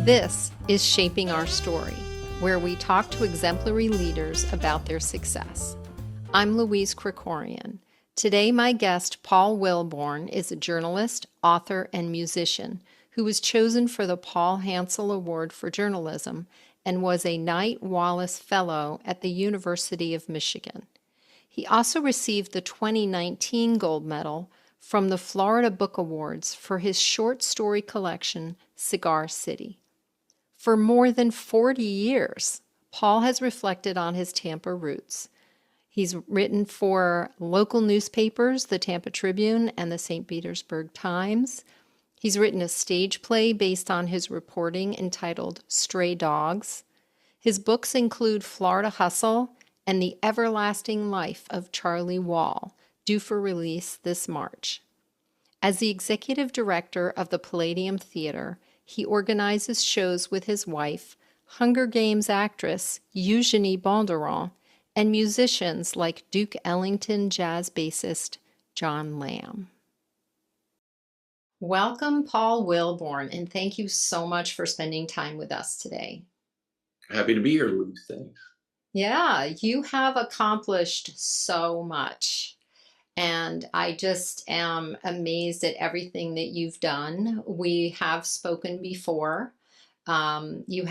This is Shaping Our Story, where we talk to exemplary leaders about their success. I'm Louise Krikorian. Today, my guest, Paul Wilborn, is a journalist, author, and musician who was chosen for the Paul Hansel Award for Journalism and was a Knight-Wallace Fellow at the University of Michigan. He also received the 2019 gold medal from the Florida Book Awards for his short story collection, Cigar City. For more than 40 years, Paul has reflected on his Tampa roots. He's written for local newspapers, the Tampa Tribune and the St. Petersburg Times. He's written a stage play based on his reporting entitled Stray Dogs. His books include Florida Hustle and The Everlasting Life of Charlie Wall, due for release this March. As the executive director of the Palladium Theatre, he organizes shows with his wife, Hunger Games actress Eugenie Bondurant, and musicians like Duke Ellington jazz bassist John Lamb. Welcome, Paul Wilborn, and thank you so much for spending time with us today. Happy to be here, Louise. Thanks. Yeah, you have accomplished so much. And I just am amazed at everything that you've done. We have spoken before. You've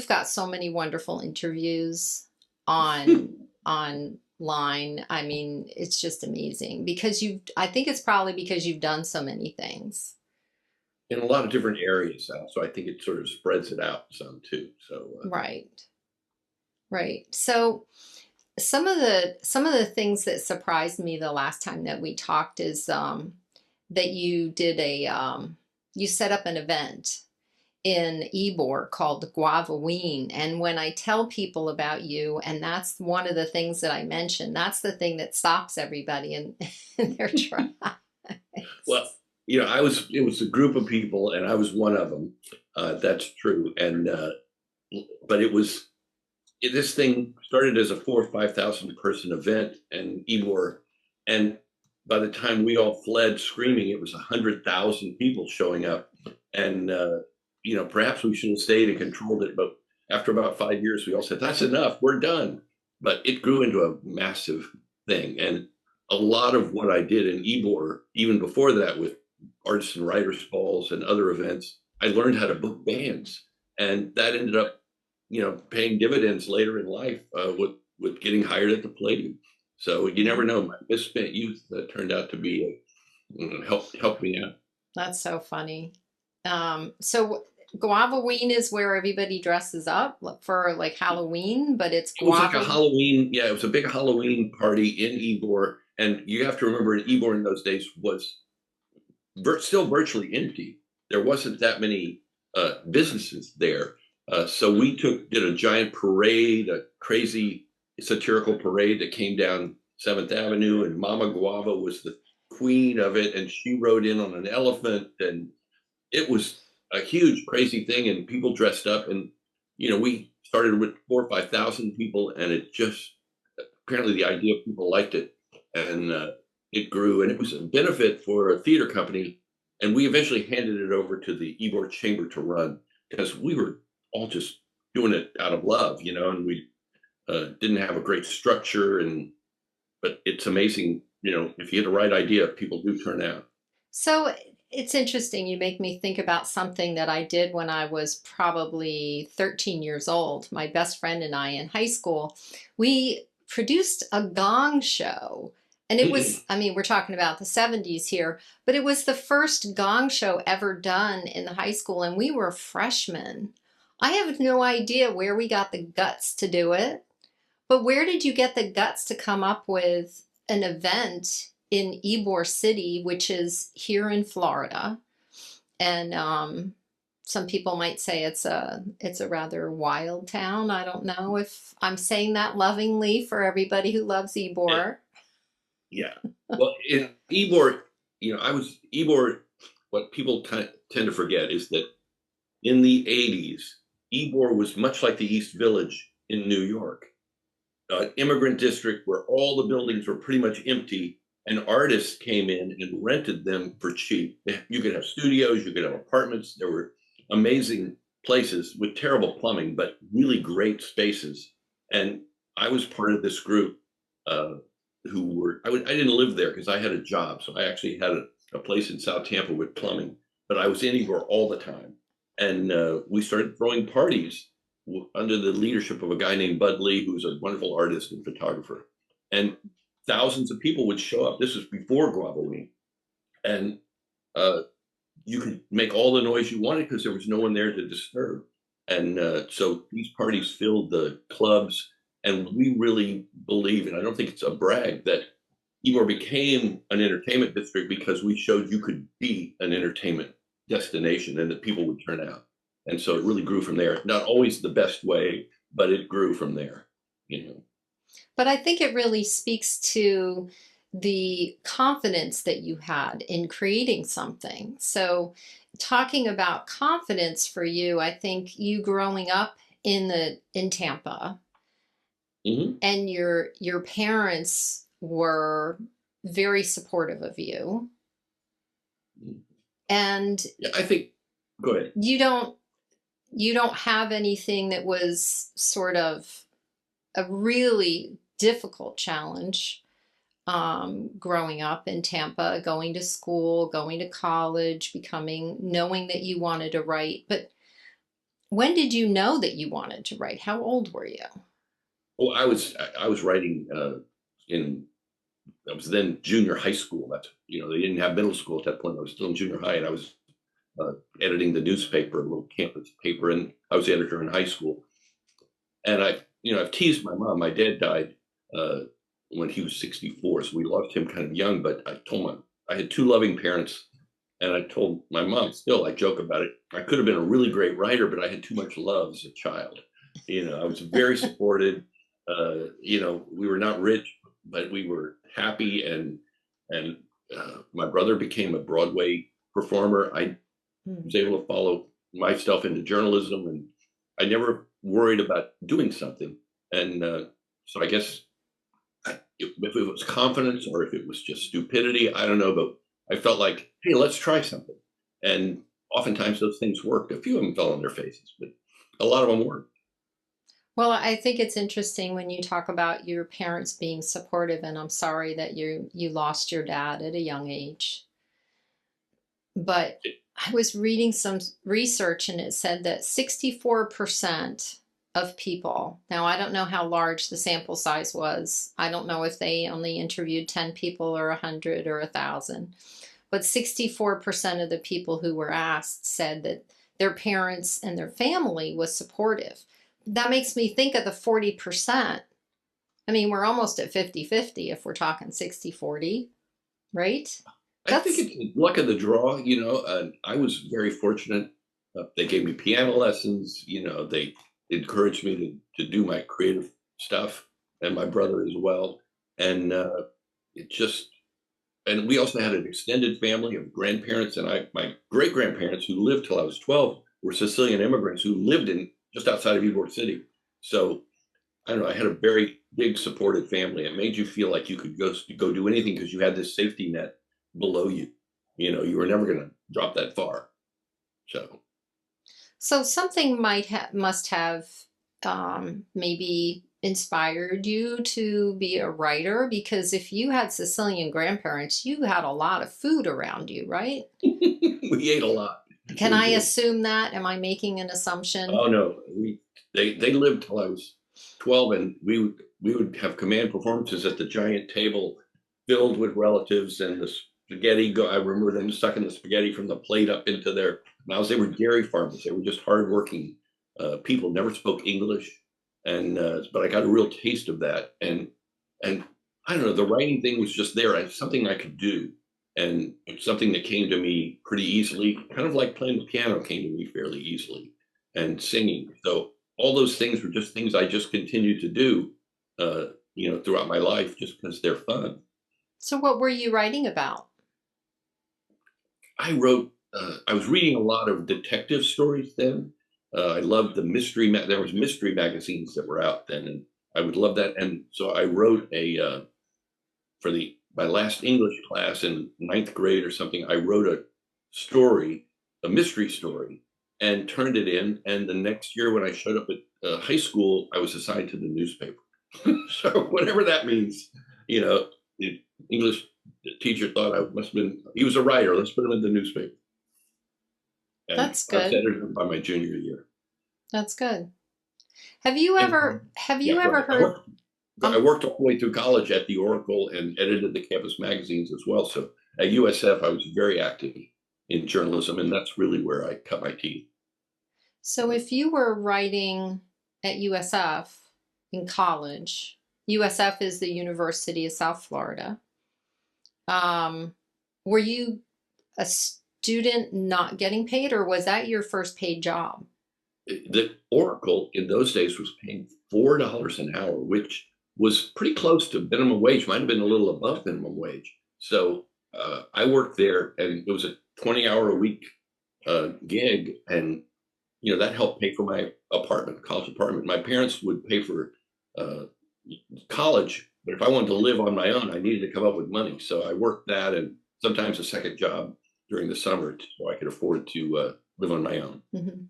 got so many wonderful interviews online. I mean, it's just amazing because I think it's probably because you've done so many things. In a lot of different areas, so I think it sort of spreads it out some too. So Right. So some of the things that surprised me the last time that we talked is that you did you set up an event in Ybor called Guavaween. And when I tell people about you, and that's one of the things that I mentioned, that's the thing that stops everybody in their tracks. Well, it was a group of people, and I was one of them. That's true. And but this thing started as a 4,000 or 5,000 person event in Ybor, and by the time we all fled screaming, it was 100,000 people showing up. And perhaps we should have stayed and controlled it, but after about 5 years, we all said, "That's enough, we're done." But it grew into a massive thing, and a lot of what I did in Ybor, even before that, with artists and writers balls and other events, I learned how to book bands, and that ended up paying dividends later in life with getting hired at the Palladium. So you never know. My misspent youth turned out to be helped me out. That's so funny. So Guavaween is where everybody dresses up for like Halloween, but it's It was like a Halloween. Yeah, it was a big Halloween party in Ybor, and you have to remember, Ybor in those days was still virtually empty. There wasn't that many businesses there. So we did a giant parade, a crazy satirical parade that came down 7th Avenue, and Mama Guava was the queen of it, and she rode in on an elephant, and it was a huge, crazy thing, and people dressed up, and we started with 4,000 or 5,000 people, and it just, apparently the idea, people liked it, and it grew, and it was a benefit for a theater company, and we eventually handed it over to the Ybor Chamber to run, because we were all just doing it out of love, and we didn't have a great structure, but it's amazing, if you get the right idea, people do turn out. So it's interesting. You make me think about something that I did when I was probably 13 years old. My best friend and I in high school, we produced a gong show. And it was, I mean, we're talking about the 70s here, but it was the first gong show ever done in the high school, and we were freshmen. I have no idea where we got the guts to do it, but where did you get the guts to come up with an event in Ybor City, which is here in Florida? And some people might say it's a rather wild town. I don't know if I'm saying that lovingly for everybody who loves Ybor. Yeah. Well, in Ybor, Ybor, what people tend to forget is that in the 80s, Ybor was much like the East Village in New York, an immigrant district where all the buildings were pretty much empty, and artists came in and rented them for cheap. You could have studios, you could have apartments. There were amazing places with terrible plumbing, but really great spaces. And I was part of this group who were, I didn't live there because I had a job. So I actually had a place in South Tampa with plumbing, but I was in Igor all the time. And we started throwing parties under the leadership of a guy named Bud Lee, who's a wonderful artist and photographer. And thousands of people would show up. This was before Guavallini. And you could make all the noise you wanted because there was no one there to disturb. And so these parties filled the clubs. And we really believe, and I don't think it's a brag, that Ybor became an entertainment district because we showed you could be an entertainment destination and that people would turn out. And so it really grew from there. Not always the best way, but it grew from there, you know. But I think it really speaks to the confidence that you had in creating something. So talking about confidence for you, I think you growing up in Tampa, Mm-hmm. and your parents were very supportive of you. And yeah, I think, go ahead. You don't have anything that was sort of a really difficult challenge growing up in Tampa, going to school, going to college, knowing that you wanted to write. But when did you know that you wanted to write? How old were you? Well, I was writing I was then junior high school. That's, you know, they didn't have middle school at that point. I was still in junior high, and I was editing the newspaper, a little campus paper, and I was the editor in high school. And I've teased my mom. My dad died when he was 64, so we lost him kind of young. But I told him I had two loving parents, and I told my mom, still I joke about it, I could have been a really great writer, but I had too much love as a child. You know, I was very supported. You know, we were not rich, but we were happy, and my brother became a Broadway performer. I was able to follow my stuff into journalism, and I never worried about doing something. And so I guess if it was confidence or if it was just stupidity, I don't know, but I felt like, hey, let's try something. And oftentimes those things worked. A few of them fell on their faces, but a lot of them worked. Well, I think it's interesting when you talk about your parents being supportive, and I'm sorry that you lost your dad at a young age. But I was reading some research, and it said that 64% of people, now I don't know how large the sample size was. I don't know if they only interviewed 10 people or 100 or 1,000, but 64% of the people who were asked said that their parents and their family was supportive. That makes me think of the 40%. I mean, we're almost at 50-50 if we're talking 60-40, right? I think it's luck of the draw, you know. I was very fortunate. They gave me piano lessons, you know, they encouraged me to do my creative stuff, and my brother as well. And and we also had an extended family of grandparents, and my great grandparents who lived till I was 12 were Sicilian immigrants who lived in just outside of Ybor City. So I don't know, I had a very big supportive family. It made you feel like you could go do anything because you had this safety net below you. You know, you were never going to drop that far. So something must have maybe inspired you to be a writer, because if you had Sicilian grandparents, you had a lot of food around you, right? We ate a lot. Can I assume that? Am I making an assumption? Oh no, they lived till I was 12, and we would have command performances at the giant table filled with relatives, and the spaghetti. I remember them sucking the spaghetti from the plate up into their mouths. They were dairy farmers. They were just hardworking people. Never spoke English, and but I got a real taste of that. And I don't know. The writing thing was just there. Something I could do. And it's something that came to me pretty easily, kind of like playing the piano came to me fairly easily, and singing. So all those things were just things I just continued to do, you know, throughout my life, just because they're fun. So what were you writing about? I was reading a lot of detective stories then. I loved the mystery. There was mystery magazines that were out then, and I would love that. And so I wrote for my last English class in ninth grade or something, I wrote a story, a mystery story and turned it in. And the next year, when I showed up at high school, I was assigned to the newspaper. So whatever that means, you know, the English teacher thought I must have been. He was a writer. Let's put him in the newspaper. And That's I was good. editor by my junior year. That's good. Have you And yeah, ever heard? I worked all the way through college at the Oracle and edited the campus magazines as well. So at USF, I was very active in journalism, and that's really where I cut my teeth. So if you were writing at USF in college, USF is the University of South Florida. Were you a student not getting paid, or was that your first paid job? The Oracle in those days was paying $4 an hour, which was pretty close to minimum wage, might have been a little above minimum wage. So I worked there, and it was a 20-hour a week gig, and that helped pay for my apartment, college apartment. My parents would pay for college, but if I wanted to live on my own, I needed to come up with money. So I worked that, and sometimes a second job during the summer so I could afford to live on my own. Mm-hmm.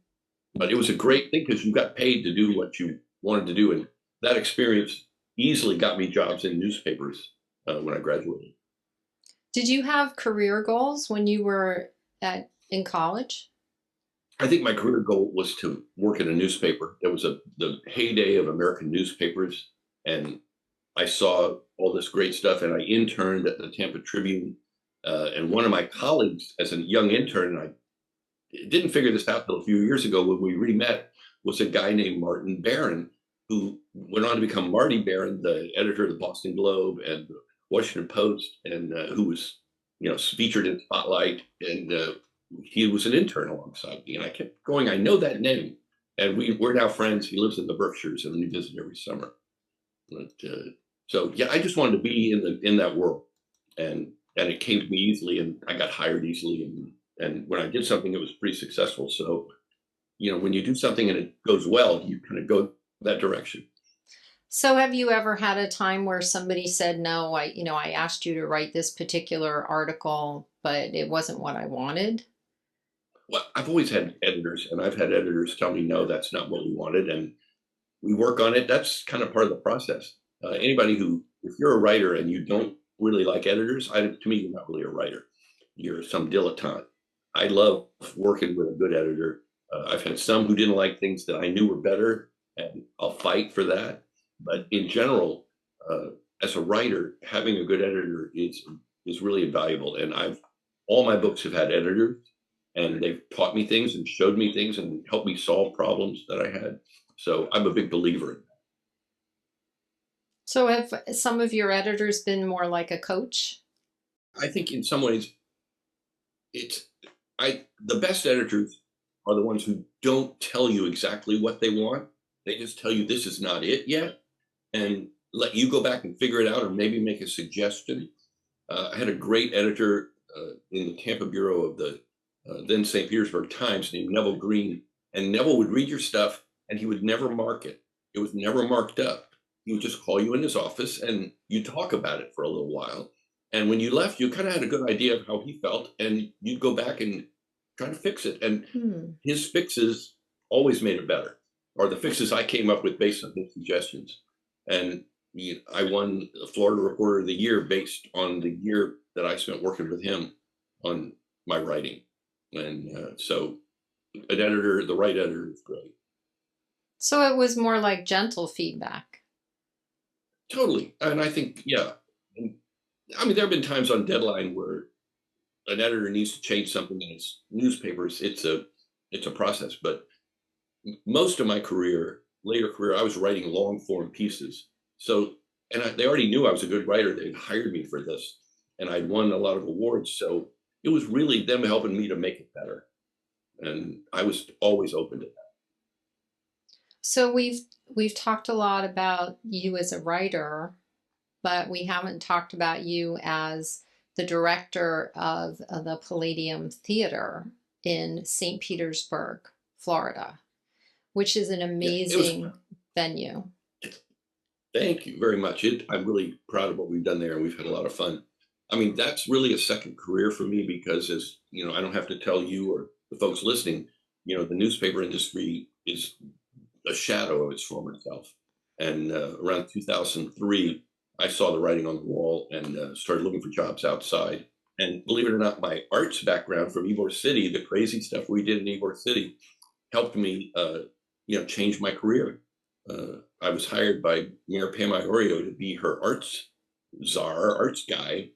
But it was a great thing because you got paid to do what you wanted to do. And that experience easily got me jobs in newspapers when I graduated. Did you have career goals when you were in college? I think my career goal was to work in a newspaper. It was the heyday of American newspapers. And I saw all this great stuff. And I interned at the Tampa Tribune. And one of my colleagues, as a young intern, and I didn't figure this out until a few years ago when we re-met, was a guy named Martin Barron, who went on to become Marty Barron, the editor of the Boston Globe and the Washington Post, and who was, featured in Spotlight. And he was an intern alongside me. And I kept going, I know that name. And we're now friends. He lives in the Berkshires, and we visit every summer. But so, yeah, I just wanted to be in that world. And it came to me easily, and I got hired easily. And when I did something, it was pretty successful. So, when you do something and it goes well, you kind of go that direction. So have you ever had a time where somebody said, no, I asked you to write this particular article, but it wasn't what I wanted? Well, I've always had editors, and I've had editors tell me, no, that's not what we wanted. And we work on it. That's kind of part of the process. Anybody if you're a writer and you don't really like editors, to me, you're not really a writer. You're some dilettante. I love working with a good editor. I've had some who didn't like things that I knew were better, and I'll fight for that. But in general, as a writer, having a good editor is really invaluable. And all my books have had editors, and they've taught me things and showed me things and helped me solve problems that I had. So I'm a big believer in that. So have some of your editors been more like a coach? I think in some ways, the best editors are the ones who don't tell you exactly what they want. They just tell you this is not it yet, and let you go back and figure it out, or maybe make a suggestion. I had a great editor in the Tampa bureau of the then St. Petersburg Times named Neville Green, and Neville would read your stuff and he would never mark it. It was never marked up. He would just call you in his office and you'd talk about it for a little while. And when you left, you kind of had a good idea of how he felt, and you'd go back and try to fix it. And his fixes always made it better, or the fixes I came up with based on his suggestions. And I won the Florida Reporter of the Year based on the year that I spent working with him on my writing. And so the right editor is great. So it was more like gentle feedback. Totally. And I think, yeah. I mean, there have been times on deadline where an editor needs to change something in his newspapers. It's a process. But most of my later career, I was writing long form pieces. So, and they already knew I was a good writer. They'd hired me for this, and I'd won a lot of awards. So it was really them helping me to make it better. And I was always open to that. So we've talked a lot about you as a writer, but we haven't talked about you as the director of the Palladium Theatre in St. Petersburg, Florida, which is an amazing venue. Thank you very much. I'm really proud of what we've done there, and we've had a lot of fun. I mean, that's really a second career for me because, as you know, I don't have to tell you or the folks listening, the newspaper industry is a shadow of its former self. And around 2003, I saw the writing on the wall and started looking for jobs outside. And believe it or not, my arts background from Ybor City, the crazy stuff we did in Ybor City, helped me, change my career. I was hired by Mayor Pam Iorio to be her arts czar, arts guy,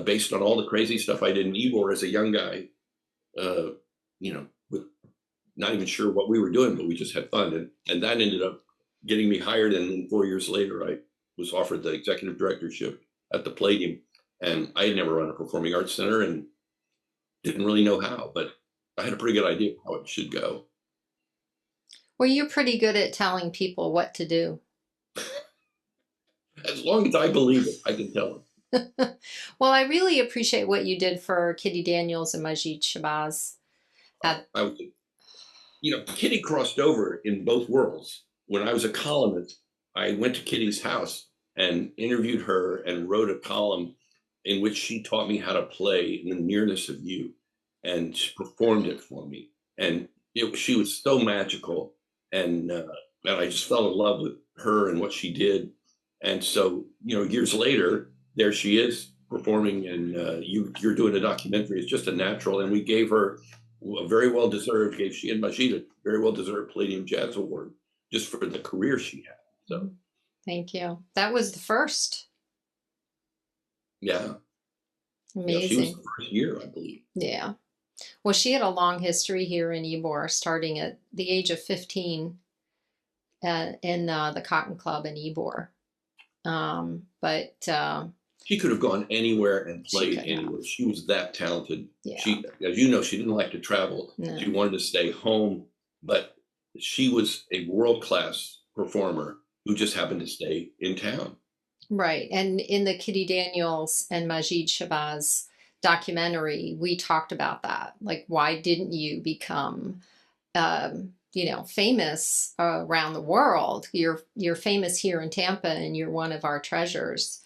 based on all the crazy stuff I did in Ybor as a young guy, with not even sure what we were doing, but we just had fun. And that ended up getting me hired. And then 4 years later, I was offered the executive directorship at the Palladium. And I had never run a performing arts center and didn't really know how, but I had a pretty good idea of how it should go. Well, you're pretty good at telling people what to do. As long as I believe it, I can tell them. Well, I really appreciate what you did for Kitty Daniels and Majid Shabazz. Kitty crossed over in both worlds. When I was a columnist, I went to Kitty's house and interviewed her and wrote a column in which she taught me how to play In the Nearness of You, and she performed it for me. And she was so magical, and I just fell in love with her and what she did. And so, years later, there she is performing, and you're doing a documentary. It's just a natural. And we gave her a very well-deserved, she and Majid a very well-deserved Palladium Jazz Award just for the career she had. So, thank you. That was the first. Yeah. Amazing. Yeah, she was the first year, I believe. Yeah. Well, she had a long history here in Ybor, starting at the age of 15 in the Cotton Club in Ybor. But she could have gone anywhere and played anywhere. She was that talented. Yeah. She, as you know, she didn't like to travel. No. She wanted to stay home, but she was a world-class performer who just happened to stay in town. Right. And in the Kitty Daniels and Majid Shabazz documentary, we talked about that. Like, why didn't you become, famous around the world? You're famous here in Tampa, and you're one of our treasures.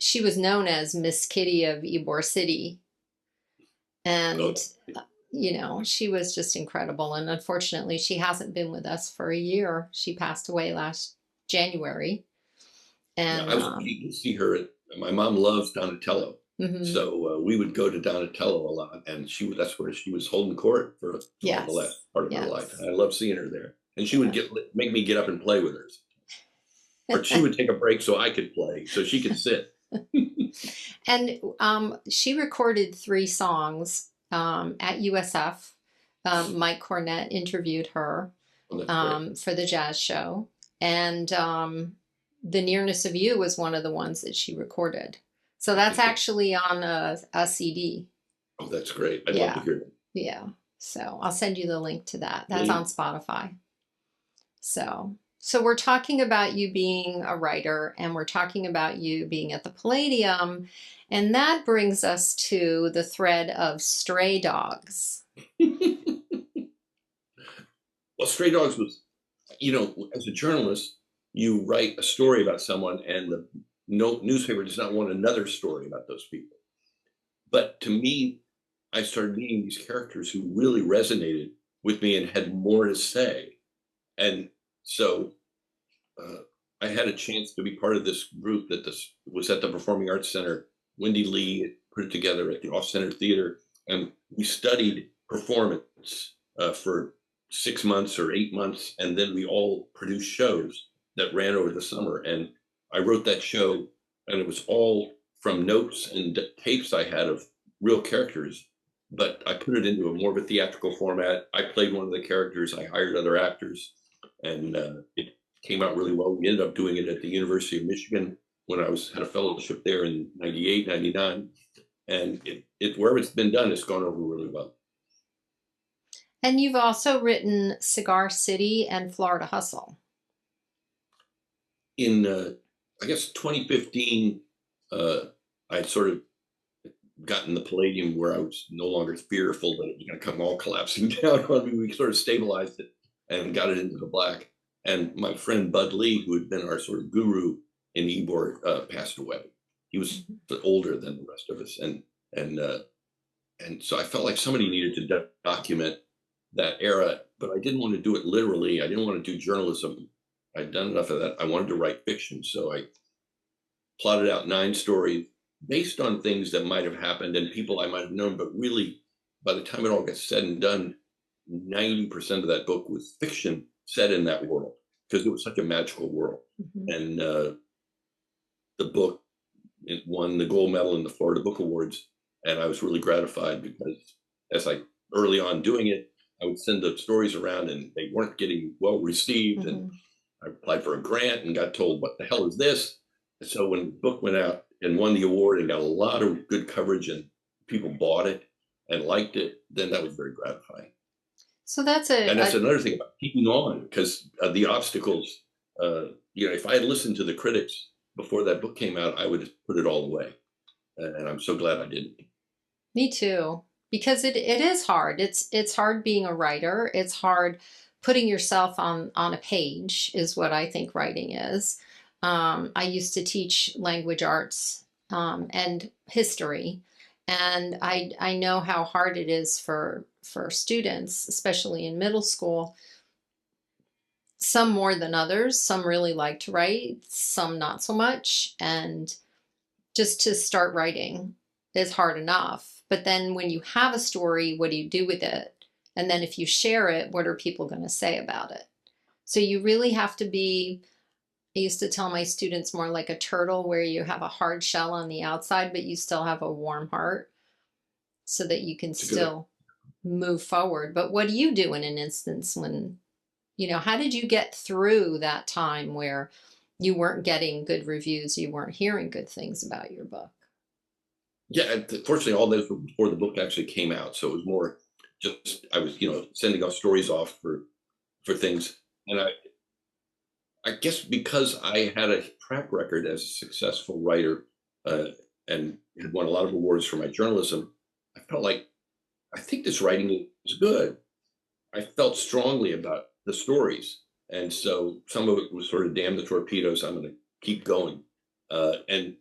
She was known as Miss Kitty of Ybor City, and she was just incredible. And unfortunately, she hasn't been with us for a year. She passed away last January. And I was lucky to see her. My mom loves Donatello. Mm-hmm. So we would go to Donatello a lot, and that's where she was holding court for the last part of her life. And I love seeing her there. And she would make me get up and play with her. Or she would take a break so I could play, so she could sit. And she recorded 3 songs at USF. Mike Cornett interviewed her for the jazz show. And The Nearness of You was one of the ones that she recorded. So that's actually on a CD. Oh, that's great. I'd love to hear that. Yeah. So I'll send you the link to that. That's on Spotify. So we're talking about you being a writer, and we're talking about you being at the Palladium. And that brings us to the thread of Stray Dogs. Well, Stray Dogs was, as a journalist, you write a story about someone, and the newspaper does not want another story about those people. But to me, I started meeting these characters who really resonated with me and had more to say. And so I had a chance to be part of this group that was at the Performing Arts Center. Wendy Lee put it together at the Off-Center Theater, and we studied performance for 6 months or 8 months, and then we all produced shows that ran over the summer. And I wrote that show, and it was all from notes and tapes I had of real characters, but I put it into more of a theatrical format. I played one of the characters. I hired other actors, and it came out really well. We ended up doing it at the University of Michigan when I had a fellowship there in 98, 99. And wherever it's been done, it's gone over really well. And you've also written Cigar City and Florida Hustle. In, I guess, 2015, I'd sort of gotten the Palladium where I was no longer fearful that it was going to come all collapsing down on me. We sort of stabilized it and got it into the black. And my friend Bud Lee, who had been our sort of guru in Ybor, passed away. He was older than the rest of us. And so I felt like somebody needed to document that era, but I didn't want to do it literally. I didn't want to do journalism. I'd done enough of that. I wanted to write fiction. So I plotted out 9 stories based on things that might have happened and people I might have known. But really, by the time it all gets said and done, 90% of that book was fiction set in that world because it was such a magical world. Mm-hmm. And the book, it won the gold medal in the Florida Book Awards. And I was really gratified because as I early on doing it, I would send the stories around and they weren't getting well received. Mm-hmm. And I applied for a grant and got told, what the hell is this? And so when the book went out and won the award and got a lot of good coverage and people bought it and liked it, then that was very gratifying. So that's another thing about keeping on, because the obstacles, if I had listened to the critics before that book came out, I would have put it all away. And I'm so glad I didn't. Me too, because it is hard. It's hard being a writer. It's hard putting yourself on a page is what I think writing is. I used to teach language arts and history, and I know how hard it is for students, especially in middle school. Some more than others. Some really like to write, some not so much. And just to start writing is hard enough. But then when you have a story, what do you do with it? And then if you share it, what are people going to say about it? So you really have to be, I used to tell my students, more like a turtle, where you have a hard shell on the outside, but you still have a warm heart so that you can still move forward. But what do you do in an instance when, how did you get through that time where you weren't getting good reviews, you weren't hearing good things about your book? Yeah, fortunately, all those were before the book actually came out. So it was more just, I was, sending out stories off for things. And I guess because I had a track record as a successful writer and had won a lot of awards for my journalism, I felt like, I think this writing is good. I felt strongly about the stories. And so some of it was sort of damn the torpedoes, I'm going to keep going. And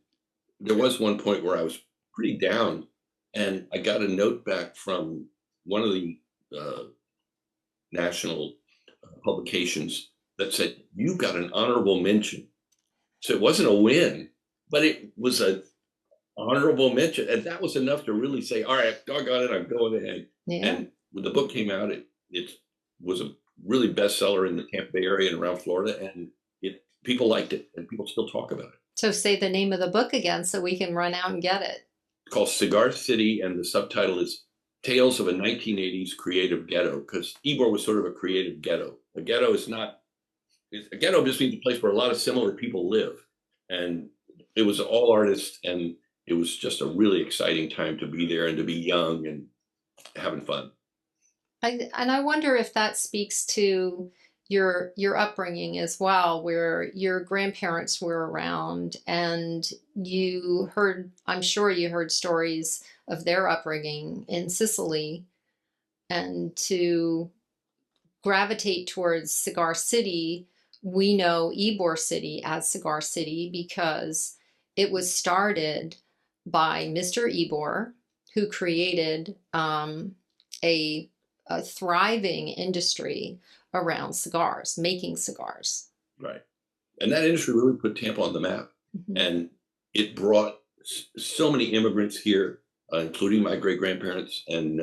there was one point where I was pretty down and I got a note back from one of the national publications that said, you got an honorable mention. So it wasn't a win, but it was an honorable mention. And that was enough to really say, all right, doggone it, I'm going ahead. Yeah. And when the book came out, it was a really bestseller in the Tampa Bay area and around Florida. And people liked it and people still talk about it. So say the name of the book again so we can run out and get it. It's called Cigar City, and the subtitle is Tales of a 1980s Creative Ghetto, because Ybor was sort of a creative ghetto. A ghetto a ghetto just means a place where a lot of similar people live. And it was all artists, and it was just a really exciting time to be there and to be young and having fun. And I wonder if that speaks to your upbringing as well, where your grandparents were around and I'm sure you heard stories of their upbringing in Sicily, and to gravitate towards Cigar City. We know Ybor City as Cigar City because it was started by Mr. Ybor, who created a thriving industry around cigars, making cigars. Right. And that industry really put Tampa on the map. Mm-hmm. And it brought so many immigrants here, including my great-grandparents. And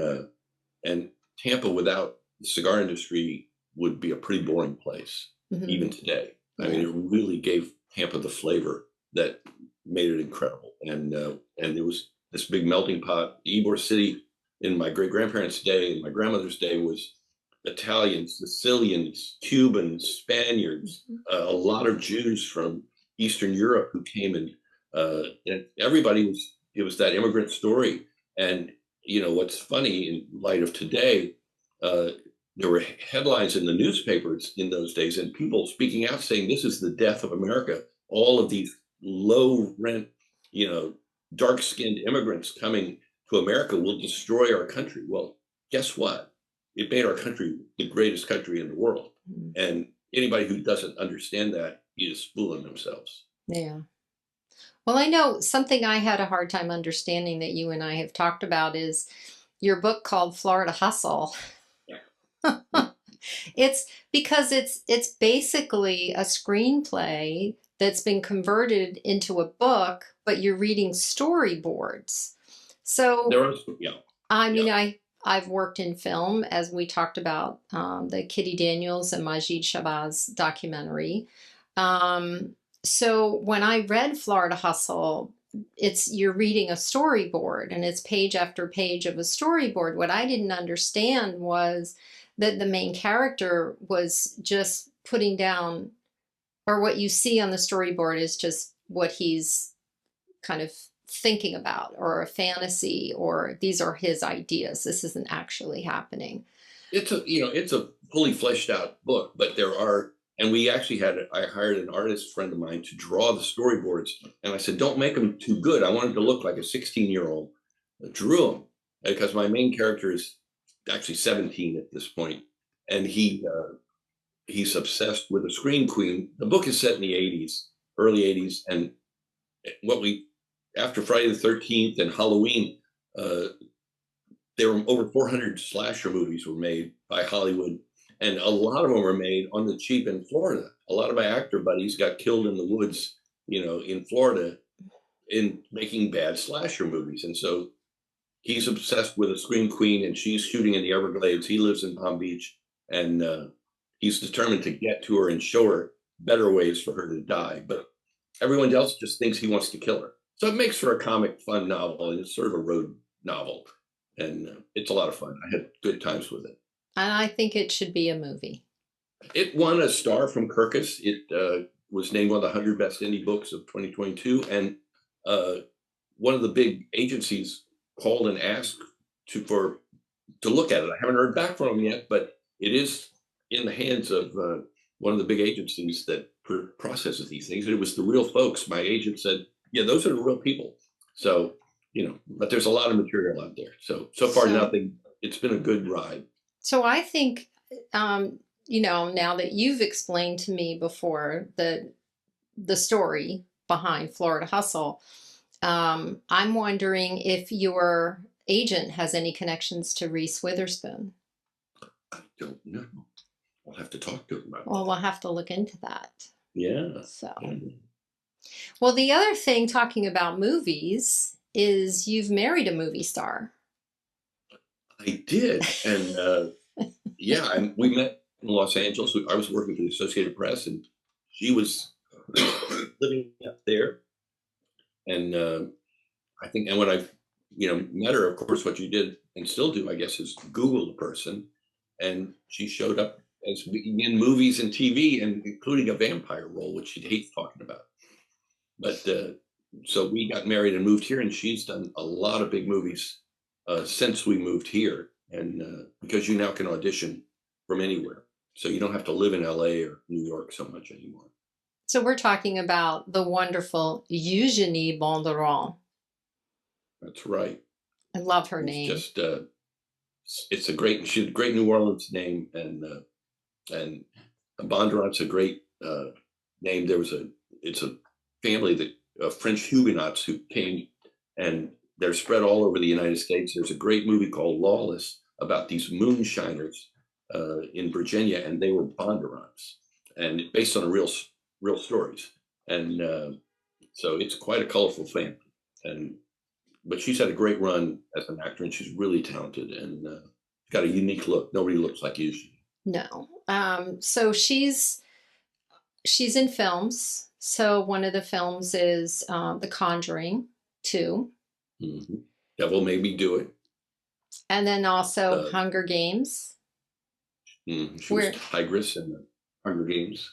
Tampa without the cigar industry would be a pretty boring place, mm-hmm. even today. I mean, it really gave Tampa the flavor that made it incredible. And it was this big melting pot. Ybor City in my great-grandparents' day and my grandmother's day was Italians, Sicilians, Cubans, Spaniards, mm-hmm. A lot of Jews from Eastern Europe who came and everybody it was that immigrant story. And, what's funny in light of today, there were headlines in the newspapers in those days and people speaking out saying, this is the death of America. All of these low rent, dark-skinned immigrants coming to America will destroy our country. Well, guess what? It made our country the greatest country in the world. Mm-hmm. And anybody who doesn't understand that is fooling themselves. Yeah. Well, I know something I had a hard time understanding that you and I have talked about is your book called Florida Hustle. Yeah. It's because it's basically a screenplay that's been converted into a book, but you're reading storyboards. So There are, yeah, I yeah. mean, I've worked in film, as we talked about, the Kitty Daniels and Majid Shabazz documentary. So when I read Florida Hustle, you're reading a storyboard, and it's page after page of a storyboard. What I didn't understand was that the main character was just putting down, or what you see on the storyboard is just what he's kind of thinking about, or a fantasy, or these are his ideas. This isn't actually happening. It's a fully fleshed out book, but there are, and we actually I hired an artist friend of mine to draw the storyboards, and I said, don't make them too good. I wanted to look like a 16-year-old drew them, because my main character is actually 17 at this point, and he's obsessed with a scream queen. The book is set in the 80s, early 80s, and after Friday the 13th and Halloween, there were over 400 slasher movies were made by Hollywood, and a lot of them were made on the cheap in Florida. A lot of my actor buddies got killed in the woods, in Florida, in making bad slasher movies. And so he's obsessed with a scream queen, and she's shooting in the Everglades. He lives in Palm Beach, and he's determined to get to her and show her better ways for her to die. But everyone else just thinks he wants to kill her. So it makes for a comic, fun novel, and it's sort of a road novel. And it's a lot of fun. I had good times with it. And I think it should be a movie. It won a star from Kirkus. It was named one of the 100 best indie books of 2022. And one of the big agencies called and asked to look at it. I haven't heard back from them yet, but it is in the hands of one of the big agencies that processes these things. And it was the real folks. My agent said, yeah, those are the real people. So, but there's a lot of material out there. So far, nothing. It's been a good ride. So I think, now that you've explained to me before the story behind Florida Hustle, I'm wondering if your agent has any connections to Reese Witherspoon. I don't know. I'll have to talk to him about Well, we'll have to look into that. Yeah. So, Yeah. Well, the other thing, talking about movies, is you've married a movie star. I did. And we met in Los Angeles. I was working for the Associated Press, and she was living up there. And I think, and when I, met her, of course, what you did and still do, I guess, is Google the person. And she showed up as in movies and TV, and including a vampire role, which she hates talking about. But so we got married and moved here, and she's done a lot of big movies since we moved here. And because you now can audition from anywhere, so you don't have to live in LA or New York so much anymore. So we're talking about the wonderful Eugenie Bondurant. That's right. I love her name. Just she's a great New Orleans name, and Bondurant's a great name. It's a family that French Huguenots who came, and they're spread all over the United States. There's a great movie called Lawless about these moonshiners in Virginia, and they were Bondurants, and based on real stories. And so it's quite a colorful family. But she's had a great run as an actor, and she's really talented and got a unique look. Nobody looks like Eugenie. No. So she's in films. So one of the films is The Conjuring 2. Mm-hmm. Devil Made Me Do It. And then also Hunger Games. She was Tigress in the Hunger Games.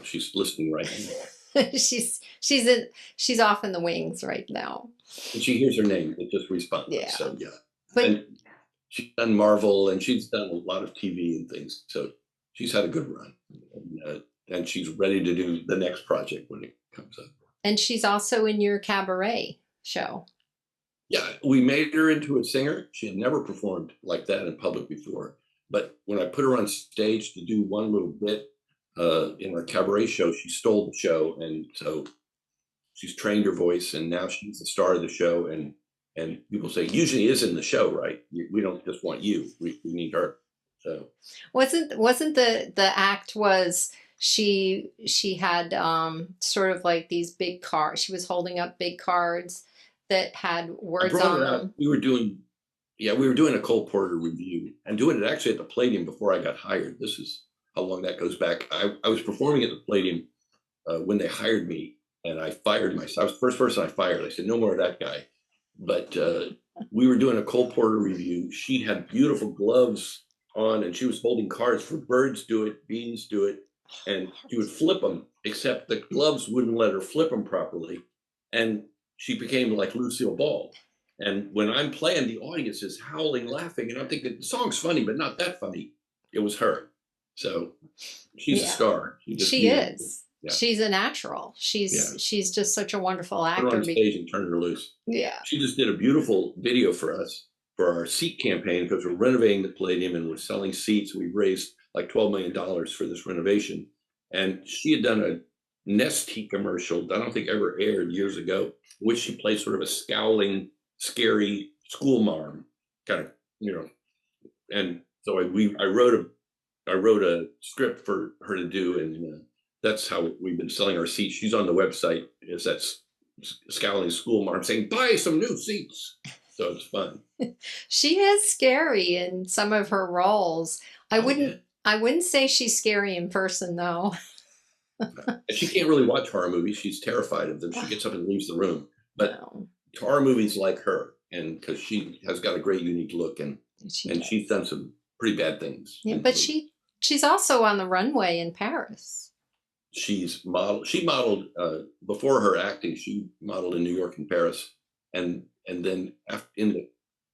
She's listening right now. she's off in the wings right now. And she hears her name, it just responds. Yeah. So yeah. But and she's done Marvel, and she's done a lot of TV and things. So she's had a good run, and she's ready to do the next project when it comes up. And she's also in your cabaret show. Yeah, we made her into a singer. She had never performed like that in public before. But when I put her on stage to do one little bit in our cabaret show, she stole the show. And so she's trained her voice, and now she's the star of the show. And people say, Eugenie is in the show, right? We don't just want you. We need her. So Wasn't the act was she had sort of like these big cards. She was holding up big cards that had I words brought on it out. them. We were doing a Cole Porter review and doing it actually at the Palladium before I got hired. This is how long that goes back. I was performing at the Palladium when they hired me, and I fired myself. I was the first person I fired. I said, no more of that guy. But we were doing a Cole Porter review. She had beautiful gloves on, and she was holding cards for birds do it, beans do it, and she would flip them, except the gloves wouldn't let her flip them properly. And she became like Lucille Ball. And when I'm playing, the audience is howling, laughing, and I'm thinking the song's funny, but not that funny. It was her. So she's a Yeah, star. she is. Yeah. She's a natural. She's just such a wonderful Put her actor. on stage and turn her loose. Yeah. She just did a beautiful video for us for our seat campaign because we're renovating the Palladium and we're selling seats. We've raised like $12 million for this renovation. And she had done a Nestea commercial that I don't think ever aired years ago, in which she played sort of a scowling, scary school mom, kind of, And so I wrote a script for her to do, and that's how we've been selling our seats. She's on the website. Is that scowling school mom saying, "Buy some new seats." So it's fun. She is scary in some of her roles. I wouldn't say she's scary in person though. She can't really watch horror movies. She's terrified of them. She gets up and leaves the room. But horror movies like her, and because she has got a great unique look, and she's done some pretty bad things. Yeah, but she's also on the runway in Paris. She modeled before her acting. She modeled in New York and Paris, and then in the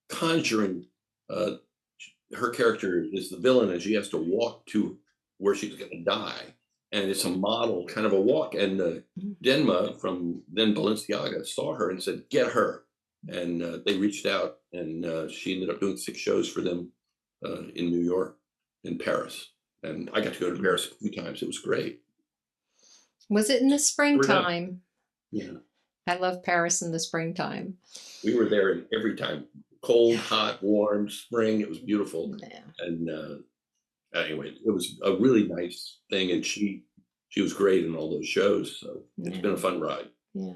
Conjuring, her character is the villain, and she has to walk to where she's going to die, and it's a model kind of a walk. And Denma from then Balenciaga saw her and said, "Get her," and they reached out, and she ended up doing 6 shows for them in New York, in Paris, and I got to go to Paris a few times. It was great. Was it in the springtime? Yeah. I love Paris in the springtime. We were there every time. Cold, hot, warm, spring. It was beautiful. Yeah. And anyway, it was a really nice thing. And she was great in all those shows. So it's been a fun ride. Yeah.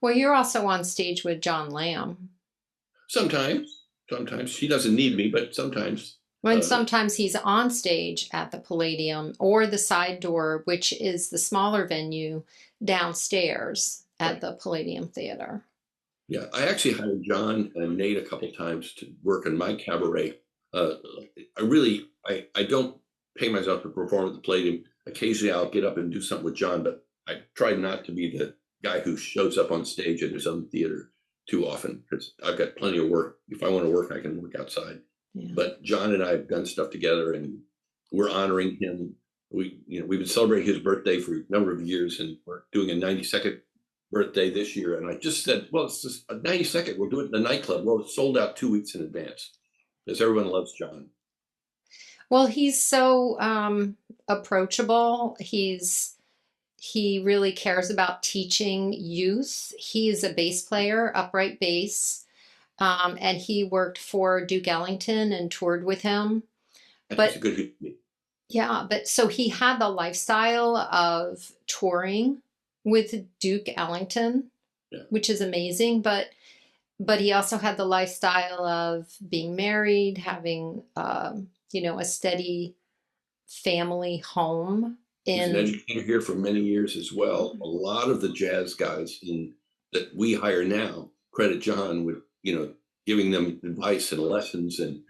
Well, you're also on stage with John Lamb. Sometimes she doesn't need me, but sometimes. And sometimes he's on stage at the Palladium or the side door, which is the smaller venue downstairs at the Palladium Theatre. Yeah, I actually hired John and Nate a couple times to work in my cabaret. I don't pay myself to perform at the Palladium. Occasionally I'll get up and do something with John, but I try not to be the guy who shows up on stage at his own theater too often, because I've got plenty of work. If I want to work, I can work outside. Yeah. But John and I have done stuff together, and we're honoring him. We've been celebrating his birthday for a number of years, and we're doing a 92nd birthday this year. And I just said, well, it's just a 92nd. We'll do it in the nightclub. Well, it's sold out 2 weeks in advance because everyone loves John. Well, he's so approachable. He really cares about teaching youth. He is a bass player, upright bass. And he worked for Duke Ellington and toured with him. That's a good. Yeah, but so he had the lifestyle of touring with Duke Ellington, which is amazing. But he also had the lifestyle of being married, having a steady family home. He's an educator here for many years as well. A lot of the jazz guys that we hire now credit John with giving them advice and lessons and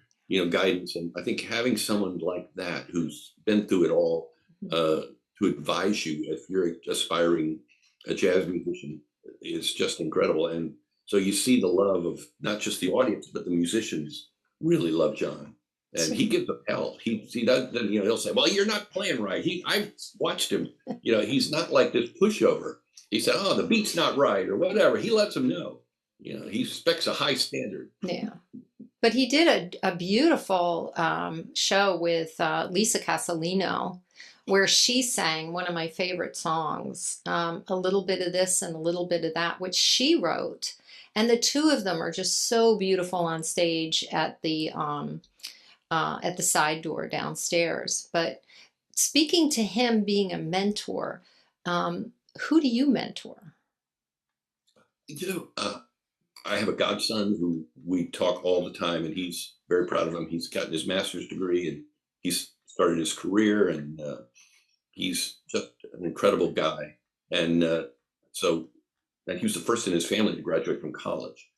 guidance. And I think having someone like that who's been through it all to advise you if you're aspiring a jazz musician is just incredible. And so you see the love of not just the audience, but the musicians really love John. And he gives them hell. He does. He'll say, "Well, you're not playing right." I've watched him. He's not like this pushover. He said, "Oh, the beat's not right," or whatever. He lets them know. He expects a high standard. Yeah. But he did a beautiful show with Lisa Casalino, where she sang one of my favorite songs, a little bit of this and a little bit of that, which she wrote. And the two of them are just so beautiful on stage at the at the side door downstairs. But speaking to him being a mentor, who do you mentor? I have a godson who we talk all the time, and he's very proud of him. He's gotten his master's degree, and he's started his career, and he's just an incredible guy. And and he was the first in his family to graduate from college,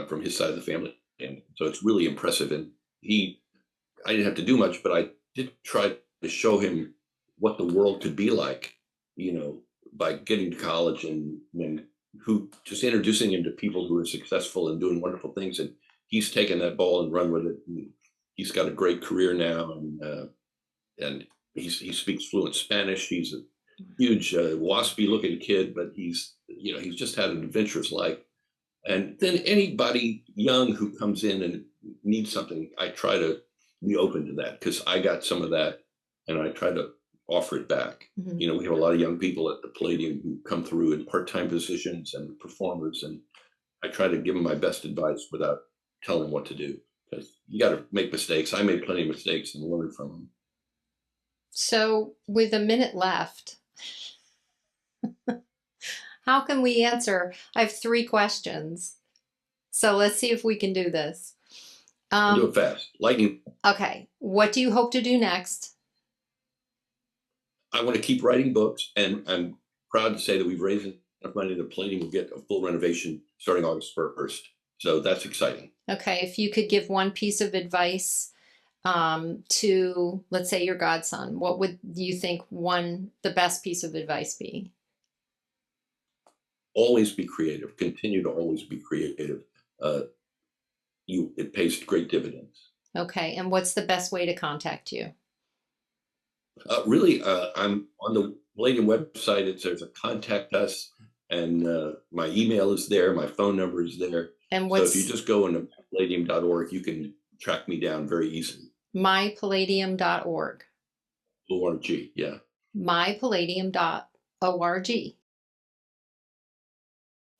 from his side of the family. And so it's really impressive. And I didn't have to do much, but I did try to show him what the world could be like, by getting to college and just introducing him to people who are successful and doing wonderful things. And he's taken that ball and run with it. And he's got a great career now, and he speaks fluent Spanish. He's a huge, waspy looking kid, but he's just had an adventurous life. And then anybody young who comes in and needs something, I try to be open to that, because I got some of that, and I try to offer it back. Mm-hmm. We have a lot of young people at the Palladium who come through in part-time positions and performers, and I try to give them my best advice without telling them what to do, because you got to make mistakes. I made plenty of mistakes and learned from them. So with a minute left, how can we answer? I have 3 questions. So let's see if we can do this. Do it fast. Lightning. Okay. What do you hope to do next? I want to keep writing books, and I'm proud to say that we've raised enough money that Palladium will get a full renovation starting August 1st. So that's exciting. Okay. If you could give one piece of advice to, let's say, your godson, what would you think the best piece of advice be? Always be creative. Continue to always be creative. It pays great dividends. Okay. And what's the best way to contact you? Really, I'm on the Palladium website. There's a contact us, and my email is there. My phone number is there. And so if you just go into palladium.org, you can track me down very easily. mypalladium.org. O-R-G, yeah. mypalladium.org.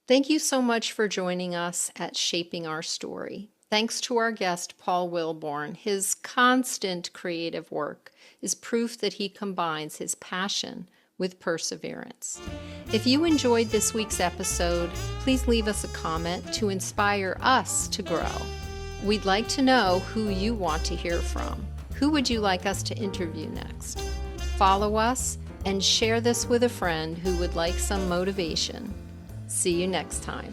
Thank you so much for joining us at Shaping Our Story. Thanks to our guest, Paul Wilborn. His constant creative work is proof that he combines his passion with perseverance. If you enjoyed this week's episode, please leave us a comment to inspire us to grow. We'd like to know who you want to hear from. Who would you like us to interview next? Follow us and share this with a friend who would like some motivation. See you next time.